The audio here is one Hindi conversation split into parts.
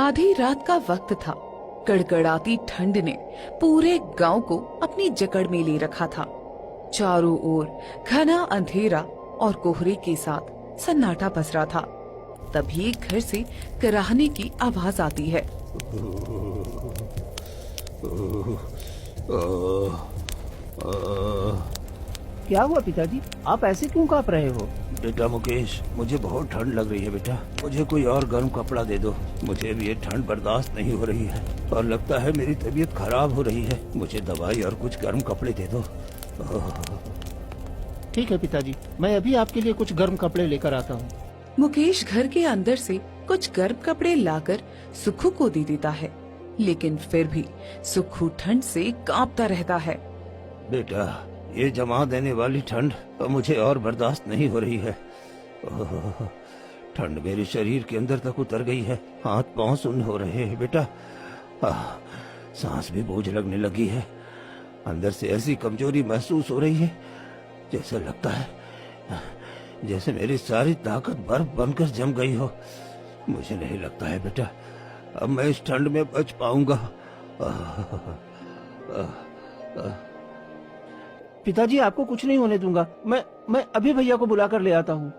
आधी रात का वक्त था। कड़कड़ाती ठंड ने पूरे गांव को अपनी जकड़ में ले रखा था। चारों ओर घना अंधेरा और कोहरे के साथ सन्नाटा पसरा था। तभी एक घर से कराहने की आवाज आती है। क्या हुआ पिताजी, आप ऐसे क्यों कांप रहे हो? बेटा मुकेश, मुझे बहुत ठंड लग रही है बेटा। मुझे कोई और गर्म कपड़ा दे दो। मुझे भी ये ठंड बर्दाश्त नहीं हो रही है और लगता है मेरी तबीयत खराब हो रही है। मुझे दवाई और कुछ गर्म कपड़े दे दो। ठीक है पिताजी, मैं अभी आपके लिए कुछ गर्म कपड़े लेकर आता हूँ। मुकेश घर के अंदर से कुछ गर्म कपड़े लाकर सुखू को दे देता है, लेकिन फिर भी सुखू ठंड से कांपता रहता है। बेटा, ये जमा देने वाली ठंड मुझे और बर्दाश्त नहीं हो रही है। ठंड मेरे शरीर के अंदर तक उतर गई है। हाथ पांव सुन्न हो रहे हैं बेटा। सांस भी बोझ लगने लगी है। अंदर से ऐसी कमजोरी महसूस हो रही है, जैसा लगता है जैसे मेरी सारी ताकत बर्फ बनकर जम गई हो। मुझे नहीं लगता है बेटा अब मैं इस ठंड में बच पाऊंगा। पिताजी, आपको कुछ नहीं होने दूंगा। मैं अभी भैया को बुला कर ले आता हूँ।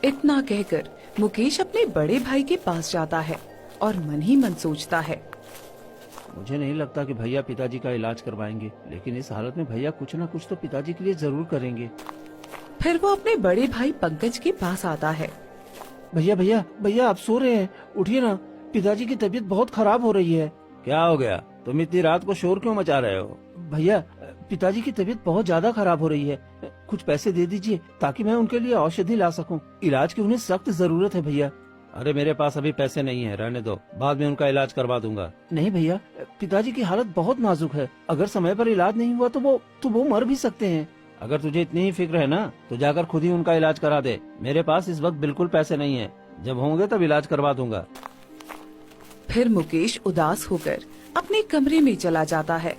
इतना कहकर मुकेश अपने बड़े भाई के पास जाता है और मन ही मन सोचता है, मुझे नहीं लगता कि भैया पिताजी का इलाज करवाएंगे, लेकिन इस हालत में भैया कुछ न कुछ तो पिताजी के लिए जरूर करेंगे। फिर वो अपने बड़े भाई पंकज के पास आता है। भैया भैया भैया, आप सो रहे हैं? उठिए ना, पिताजी की तबीयत बहुत खराब हो रही है। क्या हो गया? तुम इतनी रात को शोर क्यों मचा रहे हो? भैया, पिताजी की तबीयत बहुत ज्यादा खराब हो रही है। कुछ पैसे दे दीजिए ताकि मैं उनके लिए औषधि ला सकूं। इलाज की उन्हें सख्त जरूरत है भैया। अरे मेरे पास अभी पैसे नहीं है, रहने दो, बाद में उनका इलाज करवा दूंगा। नहीं भैया, पिताजी की हालत बहुत नाजुक है। अगर समय पर इलाज नहीं हुआ तो वो मर भी सकते हैं। अगर तुझे इतनी ही फिक्र है ना तो जाकर खुद ही उनका इलाज करा दे। मेरे पास इस वक्त बिल्कुल पैसे नहीं है, जब होंगे तब इलाज करवा दूंगा। फिर मुकेश उदास होकर अपने कमरे में चला जाता है।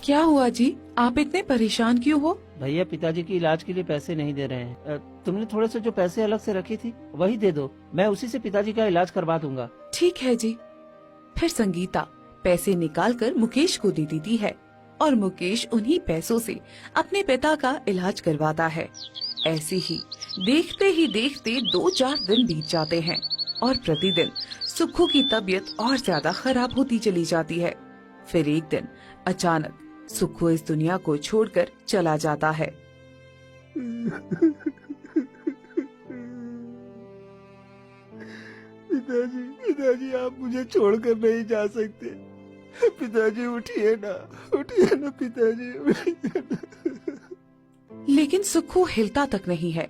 क्या हुआ जी, आप इतने परेशान क्यों हो? भैया, पिताजी की इलाज के लिए पैसे नहीं दे रहे हैं। तुमने थोड़े से जो पैसे अलग से रखी थी वही दे दो, मैं उसी से पिताजी का इलाज करवा दूंगा। ठीक है जी। फिर संगीता पैसे निकालकर मुकेश को दे देती है और मुकेश उन्हीं पैसों से अपने पिता का इलाज करवाता है। ऐसे ही देखते ही देखते 2-4 दिन बीत जाते हैं और प्रतिदिन सुखू की तबीयत और ज्यादा खराब होती चली जाती है। फिर एक दिन अचानक सुखू इस दुनिया को छोड़कर चला जाता है। पिताजी, आप मुझे छोड़कर नहीं जा सकते। पिताजी, उठिए ना पिताजी, उठिए ना। लेकिन सुखू हिलता तक नहीं है।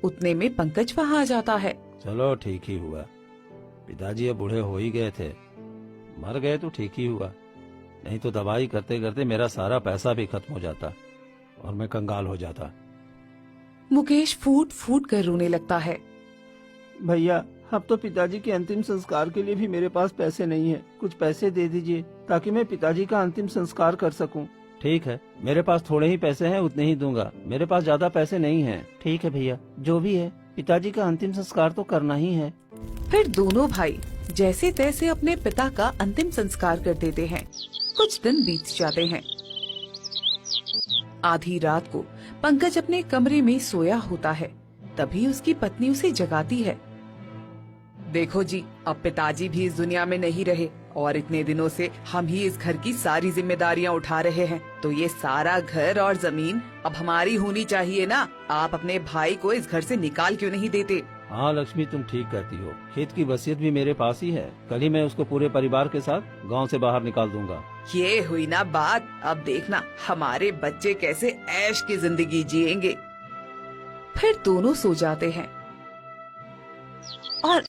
उतने में पंकज वहाँ आ जाता है। चलो ठीक ही हुआ, पिताजी अब बूढ़े हो ही गए थे, मर गए तो ठीक ही हुआ, नहीं तो दवाई करते करते मेरा सारा पैसा भी खत्म हो जाता और मैं कंगाल हो जाता। मुकेश फूट फूट कर रोने लगता है। भैया, अब तो पिताजी के अंतिम संस्कार के लिए भी मेरे पास पैसे नहीं है। कुछ पैसे दे दीजिए ताकि मैं पिताजी का अंतिम संस्कार कर सकूं। ठीक है, मेरे पास थोड़े ही पैसे हैं, उतने ही दूंगा, मेरे पास ज्यादा पैसे नहीं हैं। ठीक है भैया, जो भी है, पिताजी का अंतिम संस्कार तो करना ही है। फिर दोनों भाई जैसे तैसे अपने पिता का अंतिम संस्कार कर देते हैं। कुछ दिन बीत जाते हैं। आधी रात को पंकज अपने कमरे में सोया होता है, तभी उसकी पत्नी उसे जगाती है। देखो जी, अब पिताजी भी इस दुनिया में नहीं रहे और इतने दिनों से हम ही इस घर की सारी जिम्मेदारियां उठा रहे हैं, तो ये सारा घर और जमीन अब हमारी होनी चाहिए ना। आप अपने भाई को इस घर से निकाल क्यों नहीं देते? हाँ लक्ष्मी, तुम ठीक कहती हो, खेत की वसीयत भी मेरे पास ही है। कल ही मैं उसको पूरे परिवार के साथ गांव से बाहर निकाल दूंगा। ये हुई ना बात, अब देखना हमारे बच्चे कैसे ऐश की जिंदगी जिएंगे। फिर दोनों सो जाते हैं और